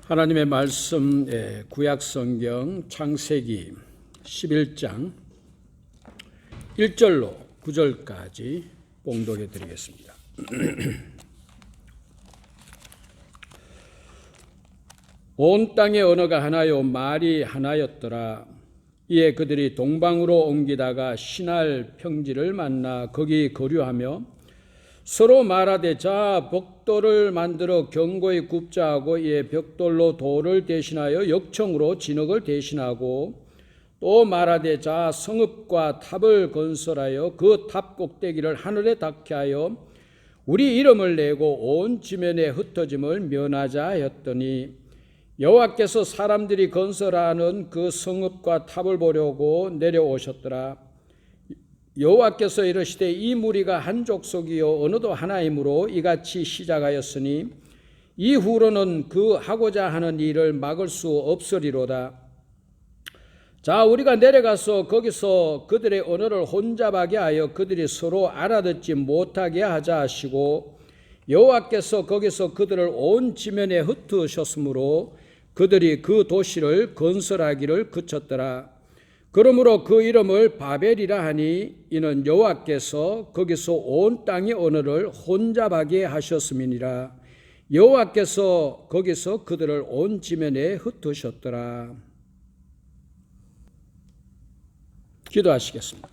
하나님의 말씀 구약성경 창세기 11장 1절로 9절까지 봉독해 드리겠습니다. 온 땅의 언어가 하나요 말이 하나였더라. 이에 그들이 동방으로 옮기다가 시날 평지를 만나 거기 거류하며 서로 말하되 자 벽돌을 만들어 견고히 굽자 하고 이에 벽돌로 돌을 대신하여 역청으로 진흙을 대신하고 또 말하되 자 성읍과 탑을 건설하여 그 탑 꼭대기를 하늘에 닿게 하여 우리 이름을 내고 온 지면에 흩어짐을 면하자 하였더니 여호와께서 사람들이 건설하는 그 성읍과 탑을 보려고 내려오셨더라. 여호와께서 이르시되 이 무리가 한 족속이요 언어도 하나이므로 이같이 시작하였으니 이후로는 그 하고자 하는 일을 막을 수 없으리로다. 자 우리가 내려가서 거기서 그들의 언어를 혼잡하게 하여 그들이 서로 알아듣지 못하게 하자 하시고 여호와께서 거기서 그들을 온 지면에 흩으셨으므로 그들이 그 도시를 건설하기를 그쳤더라. 그러므로 그 이름을 바벨이라 하니 이는 여호와께서 거기서 온 땅의 언어를 혼잡하게 하셨음이니라. 여호와께서 거기서 그들을 온 지면에 흩으셨더라. 기도하시겠습니다.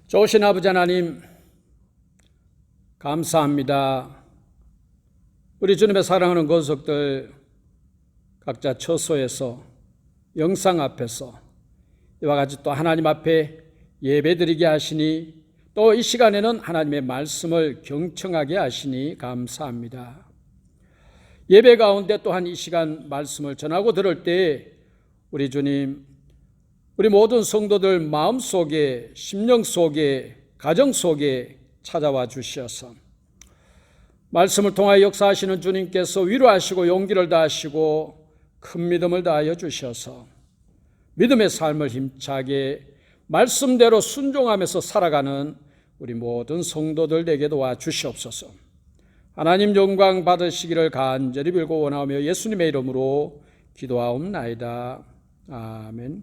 좋으신 아버지 하나님 감사합니다. 우리 주님의 사랑하는 권속들 각자 처소에서 영상 앞에서 이와 같이 또 하나님 앞에 예배드리게 하시니 또 이 시간에는 하나님의 말씀을 경청하게 하시니 감사합니다. 예배 가운데 또한 이 시간 말씀을 전하고 들을 때 우리 주님 우리 모든 성도들 마음속에 심령 속에 가정 속에 찾아와 주셔서 말씀을 통하여 역사하시는 주님께서 위로하시고 용기를 다하시고 큰 믿음을 다하여 주셔서 믿음의 삶을 힘차게 말씀대로 순종하면서 살아가는 우리 모든 성도들 되게 도와주시옵소서. 하나님 영광 받으시기를 간절히 빌고 원하며 예수님의 이름으로 기도하옵나이다. 아멘.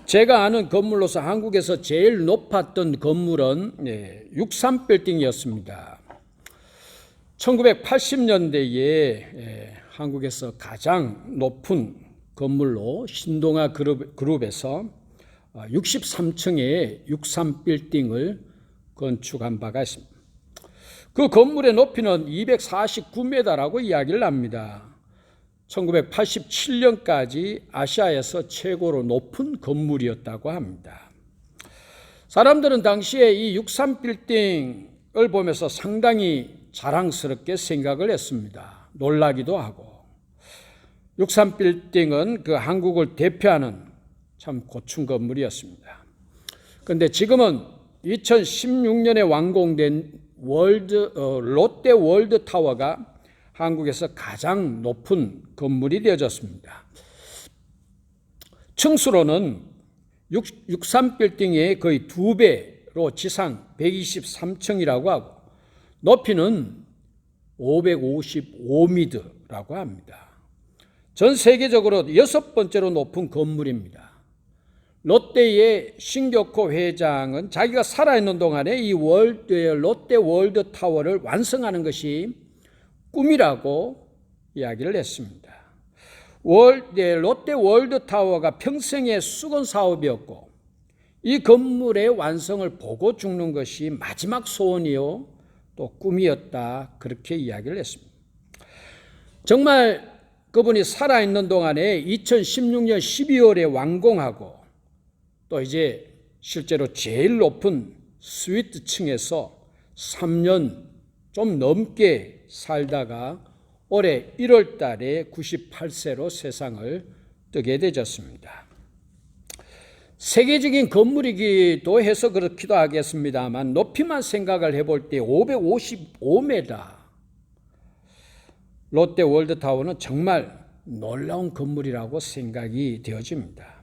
제가 아는 건물로서 한국에서 제일 높았던 건물은 63빌딩이었습니다. 1980년대에 한국에서 가장 높은 건물로 신동아 그룹에서 63층의 63빌딩을 건축한 바가 있습니다. 그 건물의 높이는 249m라고 이야기를 합니다. 1987년까지 아시아에서 최고로 높은 건물이었다고 합니다. 사람들은 당시에 이 63빌딩을 보면서 상당히 자랑스럽게 생각을 했습니다. 놀라기도 하고 63빌딩은 그 한국을 대표하는 참 고층 건물이었습니다. 그런데 지금은 2016년에 완공된 롯데 월드 타워가 한국에서 가장 높은 건물이 되어졌습니다. 층수로는 63빌딩의 거의 2배로 지상 123층이라고 하고 높이는 555m라고 합니다. 전 세계적으로 6번째로 높은 건물입니다. 롯데의 신격호 회장은 자기가 살아있는 동안에 이 롯데 월드 타워를 완성하는 것이 꿈이라고 이야기를 했습니다. 롯데 월드 타워가 평생의 수건 사업이었고 이 건물의 완성을 보고 죽는 것이 마지막 소원이요 또 꿈이었다 그렇게 이야기를 했습니다. 정말 그분이 살아있는 동안에 2016년 12월에 완공하고 또 이제 실제로 제일 높은 스위트층에서 3년 좀 넘게 살다가 올해 1월 달에 98세로 세상을 뜨게 되졌습니다. 세계적인 건물이기도 해서 그렇기도 하겠습니다만 높이만 생각을 해볼 때 555m 롯데 월드타워는 정말 놀라운 건물이라고 생각이 되어집니다.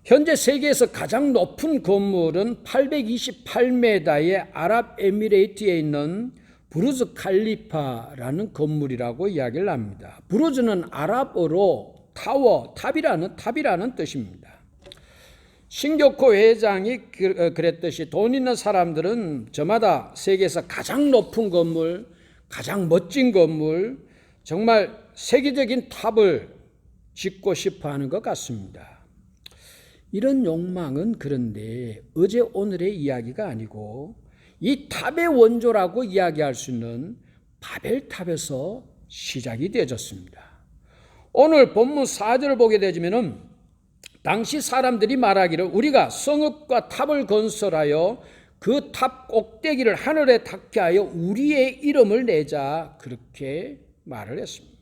현재 세계에서 가장 높은 건물은 828m의 아랍에미레이트에 있는 부르즈 칼리파라는 건물이라고 이야기를 합니다. 부르즈는 아랍어로 타워, 탑이라는 뜻입니다. 신교코 회장이 그랬듯이 돈 있는 사람들은 저마다 세계에서 가장 높은 건물, 가장 멋진 건물, 정말 세계적인 탑을 짓고 싶어 하는 것 같습니다. 이런 욕망은 그런데 어제 오늘의 이야기가 아니고 이 탑의 원조라고 이야기할 수 있는 바벨탑에서 시작이 되어졌습니다. 오늘 본문 4절을 보게 되지면은 당시 사람들이 말하기를 우리가 성읍과 탑을 건설하여 그 탑 꼭대기를 하늘에 닿게 하여 우리의 이름을 내자, 그렇게 말을 했습니다.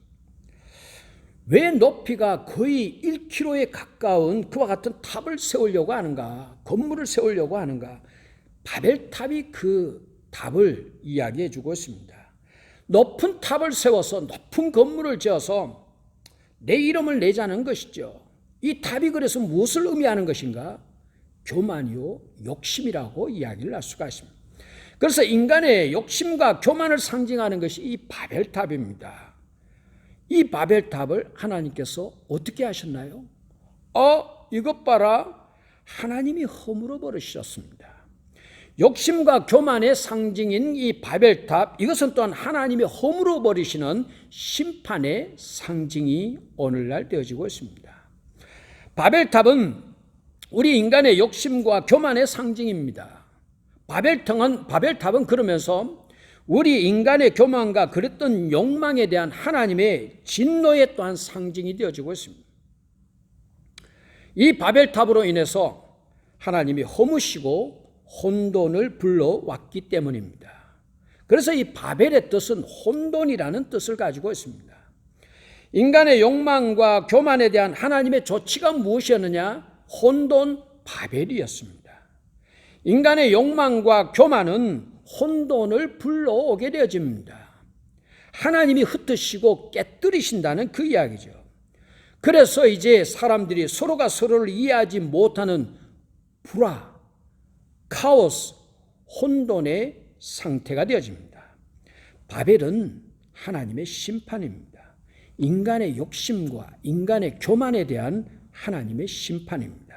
왜 높이가 거의 1km에 가까운 그와 같은 탑을 세우려고 하는가? 건물을 세우려고 하는가? 바벨탑이 그 답을 이야기해 주고 있습니다. 높은 탑을 세워서 높은 건물을 지어서 내 이름을 내자는 것이죠. 이 탑이 그래서 무엇을 의미하는 것인가? 교만이요, 욕심이라고 이야기를 할 수가 있습니다. 그래서 인간의 욕심과 교만을 상징하는 것이 이 바벨탑입니다. 이 바벨탑을 하나님께서 어떻게 하셨나요? 이것 봐라. 하나님이 허물어 버리셨습니다. 욕심과 교만의 상징인 이 바벨탑, 이것은 또한 하나님이 허물어 버리시는 심판의 상징이 오늘날 되어지고 있습니다. 바벨탑은 우리 인간의 욕심과 교만의 상징입니다. 바벨탑은 그러면서 우리 인간의 교만과 그랬던 욕망에 대한 하나님의 진노의 또한 상징이 되어지고 있습니다. 이 바벨탑으로 인해서 하나님이 허무시고 혼돈을 불러왔기 때문입니다. 그래서 이 바벨의 뜻은 혼돈이라는 뜻을 가지고 있습니다. 인간의 욕망과 교만에 대한 하나님의 조치가 무엇이었느냐? 혼돈 바벨이었습니다. 인간의 욕망과 교만은 혼돈을 불러오게 되어집니다. 하나님이 흩으시고 깨뜨리신다는 그 이야기죠. 그래서 이제 사람들이 서로가 서로를 이해하지 못하는 불화, 카오스, 혼돈의 상태가 되어집니다. 바벨은 하나님의 심판입니다. 인간의 욕심과 인간의 교만에 대한 하나님의 심판입니다.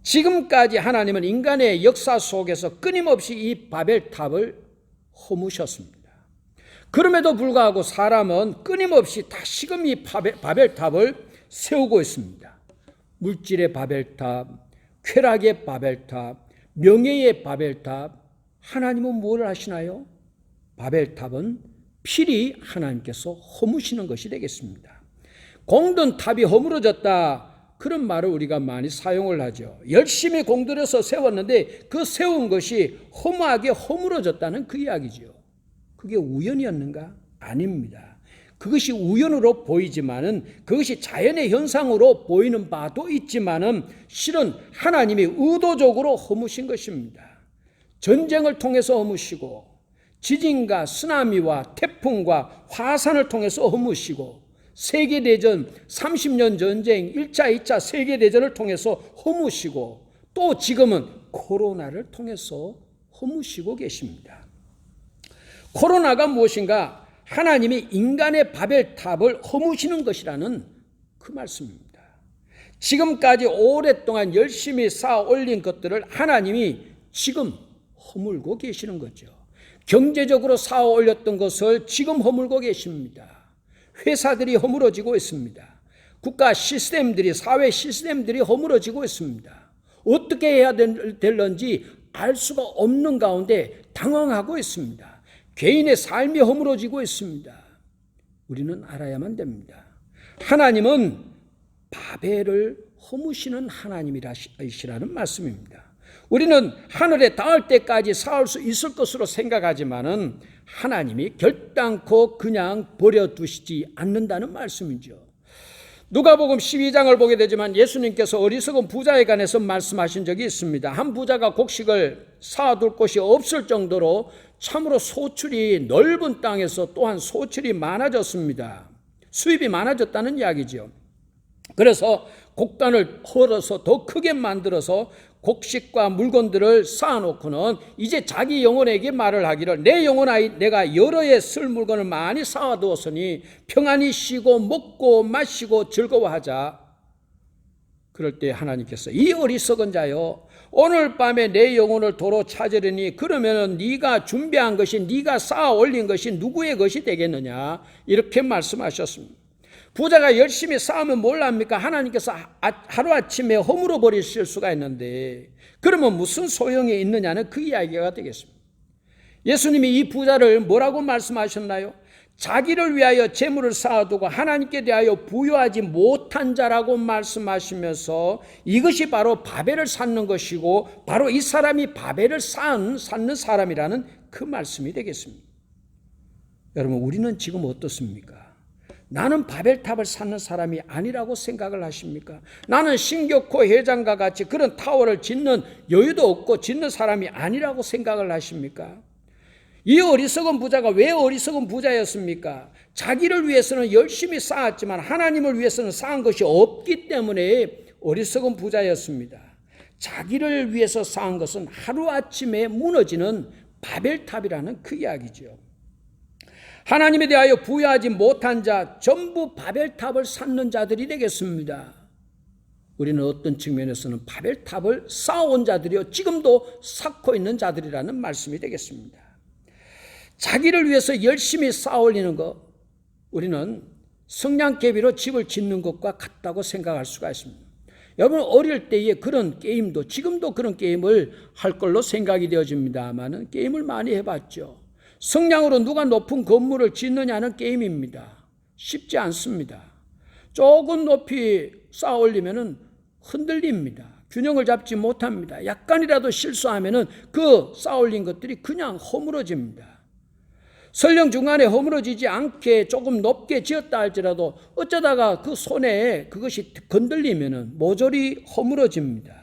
지금까지 하나님은 인간의 역사 속에서 끊임없이 이 바벨탑을 허무셨습니다. 그럼에도 불구하고 사람은 끊임없이 다시금 이 바벨탑을 세우고 있습니다. 물질의 바벨탑, 쾌락의 바벨탑, 명예의 바벨탑. 하나님은 무엇을 하시나요? 바벨탑은 필히 하나님께서 허무시는 것이 되겠습니다. 공든 탑이 허물어졌다, 그런 말을 우리가 많이 사용을 하죠. 열심히 공들여서 세웠는데 그 세운 것이 허무하게 허물어졌다는 그 이야기죠. 그게 우연이었는가? 아닙니다. 그것이 우연으로 보이지만은, 그것이 자연의 현상으로 보이는 바도 있지만은 실은 하나님이 의도적으로 허무신 것입니다. 전쟁을 통해서 허무시고, 지진과 쓰나미와 태풍과 화산을 통해서 허무시고, 세계대전 30년 전쟁 1차 2차 세계대전을 통해서 허무시고, 또 지금은 코로나를 통해서 허무시고 계십니다. 코로나가 무엇인가? 하나님이 인간의 바벨탑을 허무시는 것이라는 그 말씀입니다. 지금까지 오랫동안 열심히 쌓아 올린 것들을 하나님이 지금 허물고 계시는 거죠. 경제적으로 쌓아 올렸던 것을 지금 허물고 계십니다. 회사들이 허물어지고 있습니다. 국가 시스템들이, 사회 시스템들이 허물어지고 있습니다. 어떻게 해야 될런지 알 수가 없는 가운데 당황하고 있습니다. 개인의 삶이 허물어지고 있습니다. 우리는 알아야만 됩니다. 하나님은 바벨을 허무시는 하나님이시라는 말씀입니다. 우리는 하늘에 닿을 때까지 쌓을 수 있을 것으로 생각하지만은 하나님이 결단코 그냥 버려두시지 않는다는 말씀이죠. 누가복음 12장을 보게 되지만 예수님께서 어리석은 부자에 관해서 말씀하신 적이 있습니다. 한 부자가 곡식을 쌓아둘 곳이 없을 정도로 참으로 소출이 넓은 땅에서 또한 소출이 많아졌습니다. 수입이 많아졌다는 이야기죠. 그래서 곡간을 헐어서 더 크게 만들어서 곡식과 물건들을 쌓아놓고는 이제 자기 영혼에게 말을 하기를 내 영혼아 내가 여러 해 쓸 물건을 많이 쌓아두었으니 평안히 쉬고 먹고 마시고 즐거워하자. 그럴 때 하나님께서 이 어리석은 자여 오늘 밤에 내 영혼을 도로 찾으려니 그러면 네가 준비한 것이 네가 쌓아 올린 것이 누구의 것이 되겠느냐 이렇게 말씀하셨습니다. 부자가 열심히 쌓으면 뭘랍니까? 하나님께서 하루아침에 허물어 버리실 수가 있는데 그러면 무슨 소용이 있느냐는 그 이야기가 되겠습니다. 예수님이 이 부자를 뭐라고 말씀하셨나요? 자기를 위하여 재물을 쌓아두고 하나님께 대하여 부여하지 못한 자라고 말씀하시면서 이것이 바로 바벨을 쌓는 것이고 바로 이 사람이 바벨을 쌓는 사람이라는 그 말씀이 되겠습니다. 여러분 우리는 지금 어떻습니까? 나는 바벨탑을 쌓는 사람이 아니라고 생각을 하십니까? 나는 신격호 회장과 같이 그런 타워를 짓는 여유도 없고 짓는 사람이 아니라고 생각을 하십니까? 이 어리석은 부자가 왜 어리석은 부자였습니까? 자기를 위해서는 열심히 쌓았지만 하나님을 위해서는 쌓은 것이 없기 때문에 어리석은 부자였습니다. 자기를 위해서 쌓은 것은 하루아침에 무너지는 바벨탑이라는 그 이야기죠. 하나님에 대하여 부여하지 못한 자 전부 바벨탑을 쌓는 자들이 되겠습니다. 우리는 어떤 측면에서는 바벨탑을 쌓아온 자들이요 지금도 쌓고 있는 자들이라는 말씀이 되겠습니다. 자기를 위해서 열심히 쌓아올리는 것 우리는 성냥개비로 집을 짓는 것과 같다고 생각할 수가 있습니다. 여러분 어릴 때에 그런 게임도 지금도 그런 게임을 할 걸로 생각이 되어집니다만 게임을 많이 해봤죠. 성냥으로 누가 높은 건물을 짓느냐는 게임입니다. 쉽지 않습니다. 조금 높이 쌓아 올리면 흔들립니다. 균형을 잡지 못합니다. 약간이라도 실수하면 그 쌓아 올린 것들이 그냥 허물어집니다. 설령 중간에 허물어지지 않게 조금 높게 지었다 할지라도 어쩌다가 그 손에 그것이 건들리면 모조리 허물어집니다.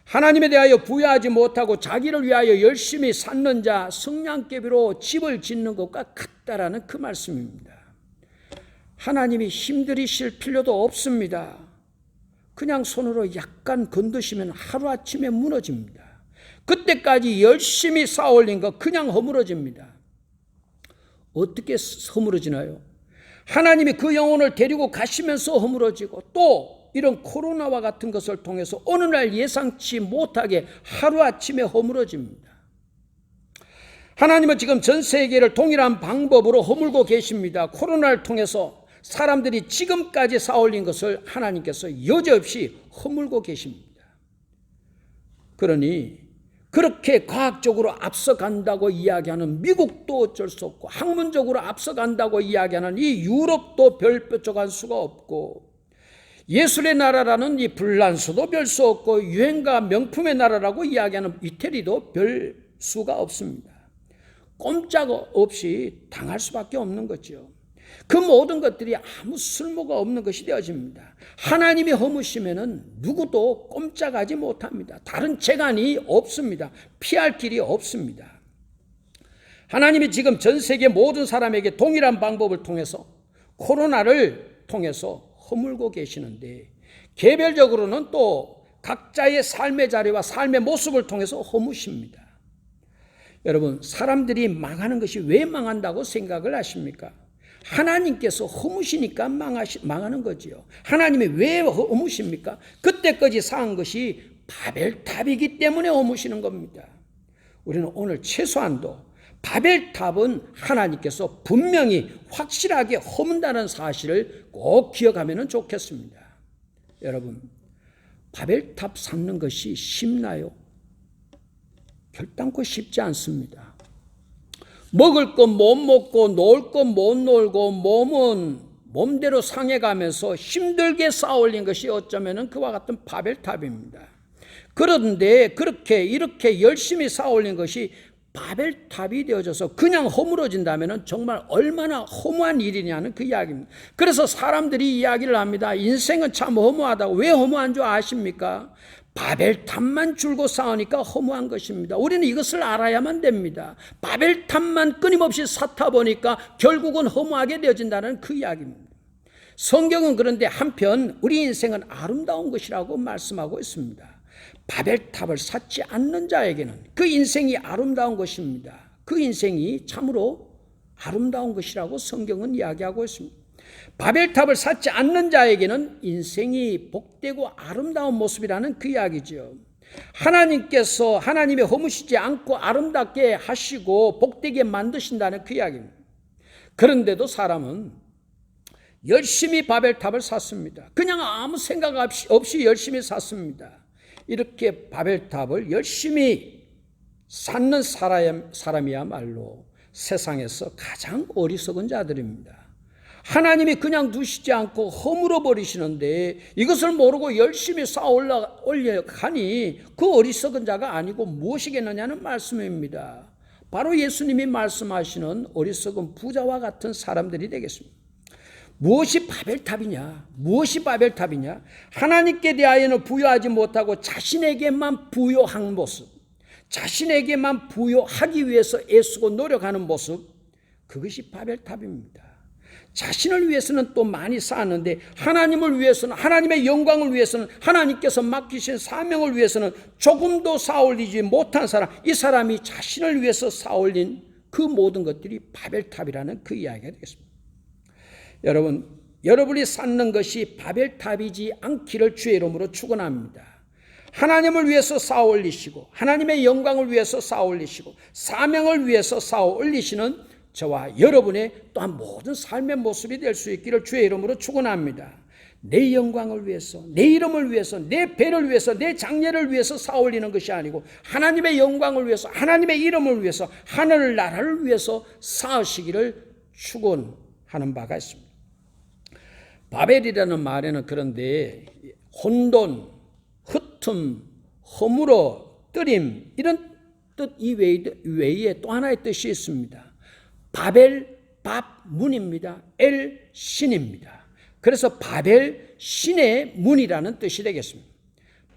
하나님에 대하여 부여하지 못하고 자기를 위하여 열심히 쌓는 자 성냥개비로 집을 짓는 것과 같다라는 그 말씀입니다. 하나님이 힘들이실 필요도 없습니다. 그냥 손으로 약간 건드시면 하루아침에 무너집니다. 그때까지 열심히 쌓아올린 거 그냥 허물어집니다. 어떻게 허물어지나요? 하나님이 그 영혼을 데리고 가시면서 허물어지고 또 이런 코로나와 같은 것을 통해서 어느 날 예상치 못하게 하루아침에 허물어집니다. 하나님은 지금 전 세계를 동일한 방법으로 허물고 계십니다. 코로나를 통해서 사람들이 지금까지 쌓아올린 것을 하나님께서 여지없이 허물고 계십니다. 그러니 그렇게 과학적으로 앞서간다고 이야기하는 미국도 어쩔 수 없고 학문적으로 앞서간다고 이야기하는 이 유럽도 별 뾰족한 수가 없고 예술의 나라라는 이 불란서도 별 수 없고 유행과 명품의 나라라고 이야기하는 이태리도 별 수가 없습니다. 꼼짝없이 당할 수밖에 없는 거죠. 그 모든 것들이 아무 쓸모가 없는 것이 되어집니다. 하나님이 허무시면은 누구도 꼼짝하지 못합니다. 다른 재간이 없습니다. 피할 길이 없습니다. 하나님이 지금 전 세계 모든 사람에게 동일한 방법을 통해서 코로나를 통해서 허물고 계시는데 개별적으로는 또 각자의 삶의 자리와 삶의 모습을 통해서 허무십니다. 여러분 사람들이 망하는 것이 왜 망한다고 생각을 하십니까? 하나님께서 허무시니까 망하는 거지요. 하나님이 왜 허무십니까? 그때까지 쌓은 것이 바벨탑이기 때문에 허무시는 겁니다. 우리는 오늘 최소한도 바벨탑은 하나님께서 분명히 확실하게 허문다는 사실을 꼭 기억하면 좋겠습니다. 여러분 바벨탑 쌓는 것이 쉽나요? 결단코 쉽지 않습니다. 먹을 것 못 먹고 놀 것 못 놀고 몸은 몸대로 상해가면서 힘들게 쌓아올린 것이 어쩌면 그와 같은 바벨탑입니다. 그런데 이렇게 열심히 쌓아올린 것이 바벨탑이 되어져서 그냥 허물어진다면 정말 얼마나 허무한 일이냐는 그 이야기입니다. 그래서 사람들이 이야기를 합니다. 인생은 참 허무하다고. 왜 허무한 줄 아십니까? 바벨탑만 줄고 쌓으니까 허무한 것입니다. 우리는 이것을 알아야만 됩니다. 바벨탑만 끊임없이 쌓다 보니까 결국은 허무하게 되어진다는 그 이야기입니다. 성경은 그런데 한편 우리 인생은 아름다운 것이라고 말씀하고 있습니다. 바벨탑을 쌓지 않는 자에게는 그 인생이 아름다운 것입니다. 그 인생이 참으로 아름다운 것이라고 성경은 이야기하고 있습니다. 바벨탑을 쌓지 않는 자에게는 인생이 복되고 아름다운 모습이라는 그 이야기죠. 하나님께서 하나님의 허무시지 않고 아름답게 하시고 복되게 만드신다는 그 이야기입니다. 그런데도 사람은 열심히 바벨탑을 쌓습니다. 그냥 아무 생각 없이 열심히 쌓습니다. 이렇게 바벨탑을 열심히 쌓는 사람이야말로 세상에서 가장 어리석은 자들입니다. 하나님이 그냥 두시지 않고 허물어 버리시는데 이것을 모르고 열심히 쌓아 올려가니 그 어리석은 자가 아니고 무엇이겠느냐는 말씀입니다. 바로 예수님이 말씀하시는 어리석은 부자와 같은 사람들이 되겠습니다. 무엇이 바벨탑이냐? 무엇이 바벨탑이냐? 하나님께 대하여는 부여하지 못하고 자신에게만 부여한 모습, 자신에게만 부여하기 위해서 애쓰고 노력하는 모습, 그것이 바벨탑입니다. 자신을 위해서는 또 많이 쌓았는데 하나님을 위해서는, 하나님의 영광을 위해서는, 하나님께서 맡기신 사명을 위해서는 조금도 쌓아올리지 못한 사람, 이 사람이 자신을 위해서 쌓아올린 그 모든 것들이 바벨탑이라는 그 이야기가 되겠습니다. 여러분, 여러분이 쌓는 것이 바벨탑이지 않기를 주의 이름으로 축원합니다. 하나님을 위해서 쌓아 올리시고 하나님의 영광을 위해서 쌓아 올리시고 사명을 위해서 쌓아 올리시는 저와 여러분의 또한 모든 삶의 모습이 될 수 있기를 주의 이름으로 축원합니다. 내 영광을 위해서, 내 이름을 위해서, 내 배를 위해서, 내 장래를 위해서 쌓아 올리는 것이 아니고 하나님의 영광을 위해서, 하나님의 이름을 위해서, 하늘 나라를 위해서 쌓으시기를 축원하는 바가 있습니다. 바벨이라는 말에는 그런데 혼돈, 흩음, 허물어, 뜨림 이런 뜻 이외에 또 하나의 뜻이 있습니다. 바벨, 밥, 문입니다. 엘, 신입니다. 그래서 바벨, 신의 문이라는 뜻이 되겠습니다.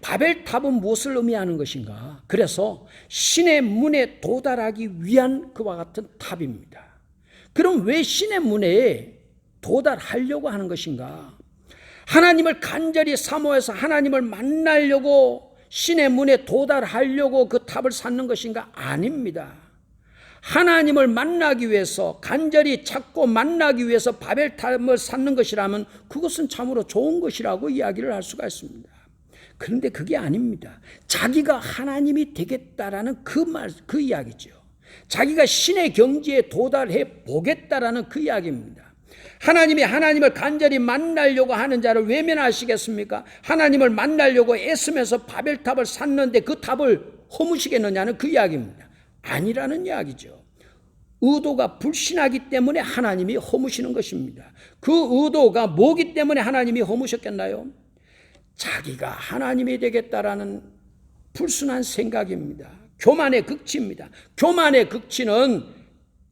바벨탑은 무엇을 의미하는 것인가? 그래서 신의 문에 도달하기 위한 그와 같은 탑입니다. 그럼 왜 신의 문에 도달하려고 하는 것인가? 하나님을 간절히 사모해서 하나님을 만나려고 신의 문에 도달하려고 그 탑을 쌓는 것인가? 아닙니다. 하나님을 만나기 위해서, 간절히 찾고 만나기 위해서 바벨탑을 쌓는 것이라면 그것은 참으로 좋은 것이라고 이야기를 할 수가 있습니다. 그런데 그게 아닙니다. 자기가 하나님이 되겠다라는 그 이야기죠. 자기가 신의 경지에 도달해 보겠다라는 그 이야기입니다. 하나님을 간절히 만나려고 하는 자를 외면하시겠습니까? 하나님을 만나려고 애쓰면서 바벨탑을 쌓는데 그 탑을 허무시겠느냐는 그 이야기입니다. 아니라는 이야기죠. 의도가 불신하기 때문에 하나님이 허무시는 것입니다. 그 의도가 뭐기 때문에 하나님이 허무셨겠나요? 자기가 하나님이 되겠다라는 불순한 생각입니다. 교만의 극치입니다. 교만의 극치는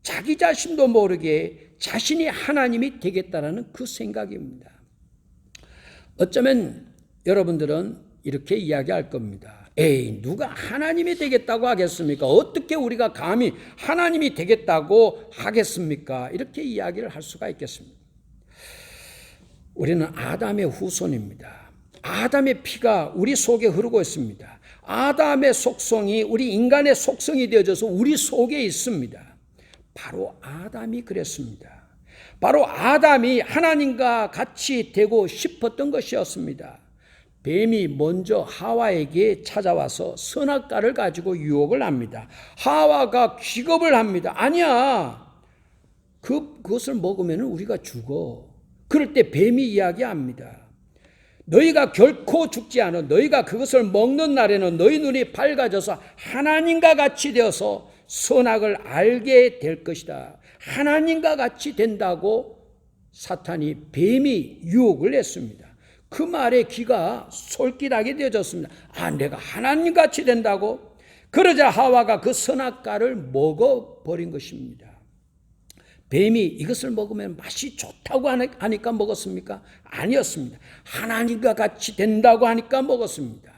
자기 자신도 모르게 자신이 하나님이 되겠다라는 그 생각입니다. 어쩌면 여러분들은 이렇게 이야기할 겁니다. 에이, 누가 하나님이 되겠다고 하겠습니까? 어떻게 우리가 감히 하나님이 되겠다고 하겠습니까? 이렇게 이야기를 할 수가 있겠습니다. 우리는 아담의 후손입니다. 아담의 피가 우리 속에 흐르고 있습니다. 아담의 속성이 우리 인간의 속성이 되어져서 우리 속에 있습니다. 바로 아담이 그랬습니다. 바로 아담이 하나님과 같이 되고 싶었던 것이었습니다. 뱀이 먼저 하와에게 찾아와서 선악과를 가지고 유혹을 합니다. 하와가 기겁을 합니다. 아니야, 그것을 먹으면 우리가 죽어. 그럴 때 뱀이 이야기합니다. 너희가 결코 죽지 않아. 너희가 그것을 먹는 날에는 너희 눈이 밝아져서 하나님과 같이 되어서 선악을 알게 될 것이다. 하나님과 같이 된다고 사탄이, 뱀이 유혹을 했습니다. 그 말에 귀가 솔깃하게 되어졌습니다. 아, 내가 하나님같이 된다고? 그러자 하와가 그 선악과를 먹어버린 것입니다. 뱀이 이것을 먹으면 맛이 좋다고 하니까 먹었습니까? 아니었습니다. 하나님과 같이 된다고 하니까 먹었습니다.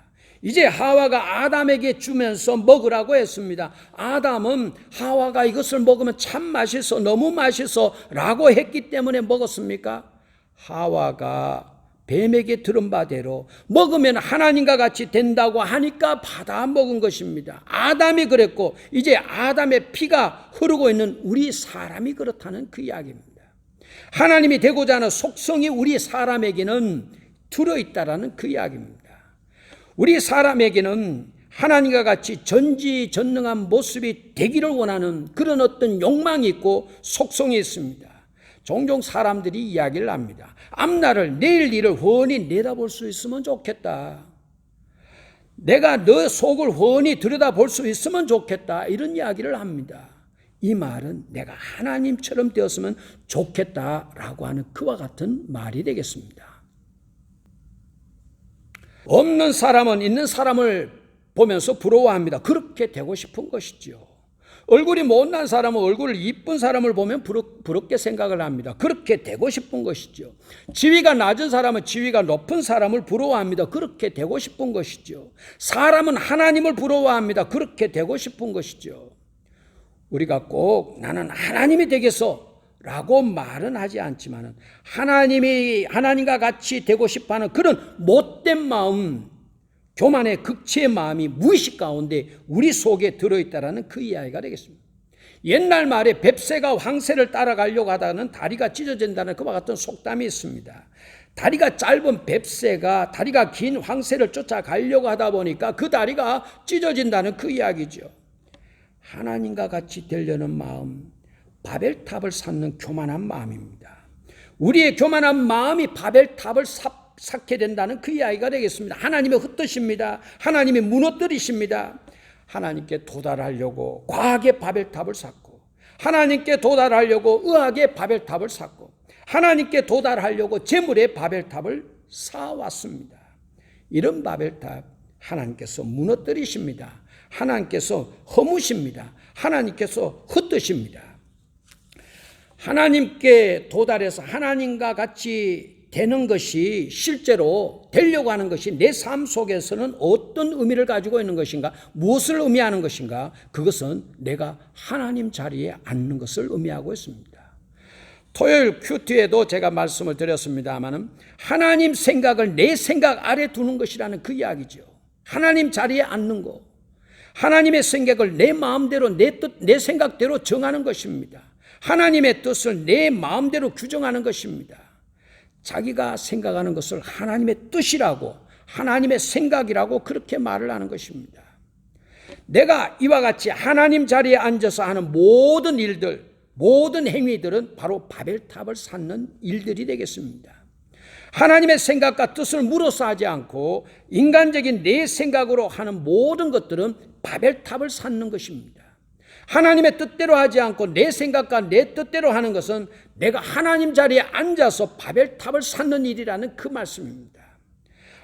이제 하와가 아담에게 주면서 먹으라고 했습니다. 아담은 하와가 이것을 먹으면 참 맛있어, 너무 맛있어 라고 했기 때문에 먹었습니까? 하와가 뱀에게 들은 바대로 먹으면 하나님과 같이 된다고 하니까 받아 먹은 것입니다. 아담이 그랬고 이제 아담의 피가 흐르고 있는 우리 사람이 그렇다는 그 이야기입니다. 하나님이 되고자 하는 속성이 우리 사람에게는 들어있다라는 그 이야기입니다. 우리 사람에게는 하나님과 같이 전지전능한 모습이 되기를 원하는 그런 어떤 욕망이 있고 속성이 있습니다. 종종 사람들이 이야기를 합니다. 앞날을, 내일 일을 훤히 내다볼 수 있으면 좋겠다. 내가 너 속을 훤히 들여다볼 수 있으면 좋겠다. 이런 이야기를 합니다. 이 말은 내가 하나님처럼 되었으면 좋겠다라고 하는 그와 같은 말이 되겠습니다. 없는 사람은 있는 사람을 보면서 부러워합니다. 그렇게 되고 싶은 것이죠. 얼굴이 못난 사람은 얼굴을 이쁜 사람을 보면 부럽게 생각을 합니다. 그렇게 되고 싶은 것이죠. 지위가 낮은 사람은 지위가 높은 사람을 부러워합니다. 그렇게 되고 싶은 것이죠. 사람은 하나님을 부러워합니다. 그렇게 되고 싶은 것이죠. 우리가 꼭 나는 하나님이 되겠어 라고 말은 하지 않지만 하나님과 같이 되고 싶어하는 그런 못된 마음, 교만의 극치의 마음이 무의식 가운데 우리 속에 들어있다라는 그 이야기가 되겠습니다. 옛날 말에 뱁새가 황새를 따라가려고 하다가는 다리가 찢어진다는 그와 같은 속담이 있습니다. 다리가 짧은 뱁새가 다리가 긴 황새를 쫓아가려고 하다 보니까 그 다리가 찢어진다는 그 이야기죠. 하나님과 같이 되려는 마음, 바벨탑을 쌓는 교만한 마음입니다. 우리의 교만한 마음이 바벨탑을 쌓게 된다는 그 이야기가 되겠습니다. 하나님의 흩으십니다. 하나님이 무너뜨리십니다. 하나님께 도달하려고 과하게 바벨탑을 쌓고, 하나님께 도달하려고 의하게 바벨탑을 쌓고, 하나님께 도달하려고 재물의 바벨탑을 쌓아왔습니다. 이런 바벨탑 하나님께서 무너뜨리십니다. 하나님께서 허무십니다. 하나님께서 흩으십니다. 하나님께 도달해서 하나님과 같이 되는 것이 실제로 되려고 하는 것이 내 삶 속에서는 어떤 의미를 가지고 있는 것인가, 무엇을 의미하는 것인가, 그것은 내가 하나님 자리에 앉는 것을 의미하고 있습니다. 토요일 큐티에도 제가 말씀을 드렸습니다마는 하나님 생각을 내 생각 아래 두는 것이라는 그 이야기죠. 하나님 자리에 앉는 것, 하나님의 생각을 내 마음대로 내 뜻, 내 생각대로 정하는 것입니다. 하나님의 뜻을 내 마음대로 규정하는 것입니다. 자기가 생각하는 것을 하나님의 뜻이라고, 하나님의 생각이라고 그렇게 말을 하는 것입니다. 내가 이와 같이 하나님 자리에 앉아서 하는 모든 일들, 모든 행위들은 바로 바벨탑을 쌓는 일들이 되겠습니다. 하나님의 생각과 뜻을 물어서 하지 않고 인간적인 내 생각으로 하는 모든 것들은 바벨탑을 쌓는 것입니다. 하나님의 뜻대로 하지 않고 내 생각과 내 뜻대로 하는 것은 내가 하나님 자리에 앉아서 바벨탑을 쌓는 일이라는 그 말씀입니다.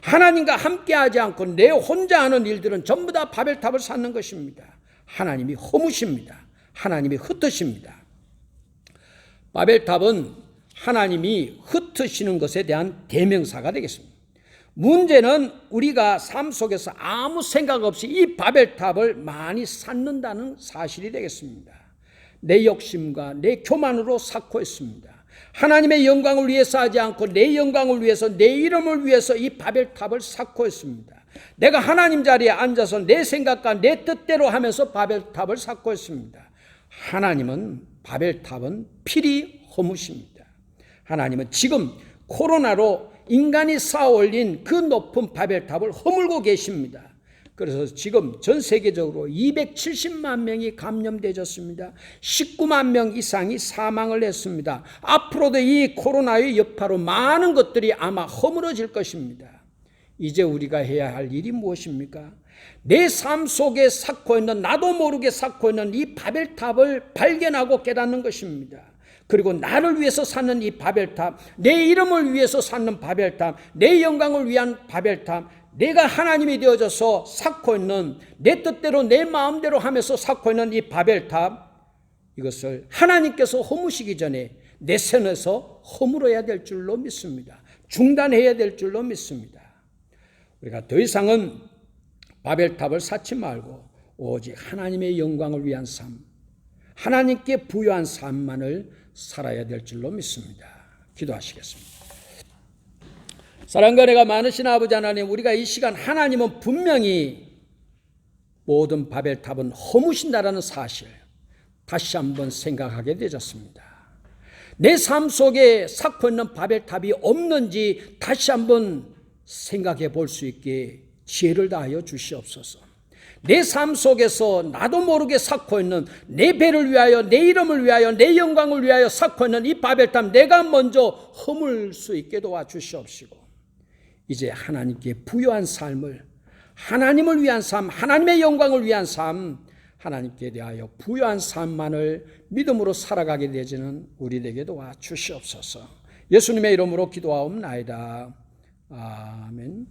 하나님과 함께 하지 않고 내 혼자 하는 일들은 전부 다 바벨탑을 쌓는 것입니다. 하나님이 허무십니다. 하나님이 흩으십니다. 바벨탑은 하나님이 흩으시는 것에 대한 대명사가 되겠습니다. 문제는 우리가 삶 속에서 아무 생각 없이 이 바벨탑을 많이 쌓는다는 사실이 되겠습니다. 내 욕심과 내 교만으로 쌓고 있습니다. 하나님의 영광을 위해서 하지 않고 내 영광을 위해서, 내 이름을 위해서 이 바벨탑을 쌓고 있습니다. 내가 하나님 자리에 앉아서 내 생각과 내 뜻대로 하면서 바벨탑을 쌓고 있습니다. 하나님은 바벨탑은 필히 허무십니다. 하나님은 지금 코로나로 인간이 쌓아올린 그 높은 바벨탑을 허물고 계십니다. 그래서 지금 전 세계적으로 270만 명이 감염되었습니다. 19만 명 이상이 사망을 했습니다. 앞으로도 이 코로나의 여파로 많은 것들이 아마 허물어질 것입니다. 이제 우리가 해야 할 일이 무엇입니까? 내 삶 속에 쌓고 있는, 나도 모르게 쌓고 있는 이 바벨탑을 발견하고 깨닫는 것입니다. 그리고 나를 위해서 쌓는 이 바벨탑, 내 이름을 위해서 쌓는 바벨탑, 내 영광을 위한 바벨탑, 내가 하나님이 되어져서 쌓고 있는, 내 뜻대로 내 마음대로 하면서 쌓고 있는 이 바벨탑, 이것을 하나님께서 허무시기 전에 내 손에서 허물어야 될 줄로 믿습니다. 중단해야 될 줄로 믿습니다. 우리가 더 이상은 바벨탑을 쌓지 말고 오직 하나님의 영광을 위한 삶, 하나님께 부여한 삶만을 살아야 될 줄로 믿습니다. 기도하시겠습니다. 사랑과 은혜가 많으신 아버지 하나님, 우리가 이 시간 하나님은 분명히 모든 바벨탑은 허무신다라는 사실 다시 한번 생각하게 되졌습니다. 내 삶 속에 쌓고 있는 바벨탑이 없는지 다시 한번 생각해 볼 수 있게 지혜를 다하여 주시옵소서. 내 삶 속에서 나도 모르게 쌓고 있는 내 배를 위하여, 내 이름을 위하여, 내 영광을 위하여 쌓고 있는 이 바벨탑 내가 먼저 허물 수 있게 도와주시옵시고, 이제 하나님께 부요한 삶을, 하나님을 위한 삶, 하나님의 영광을 위한 삶, 하나님께 대하여 부요한 삶만을 믿음으로 살아가게 되지는 우리에게 도와주시옵소서. 예수님의 이름으로 기도하옵나이다. 아멘.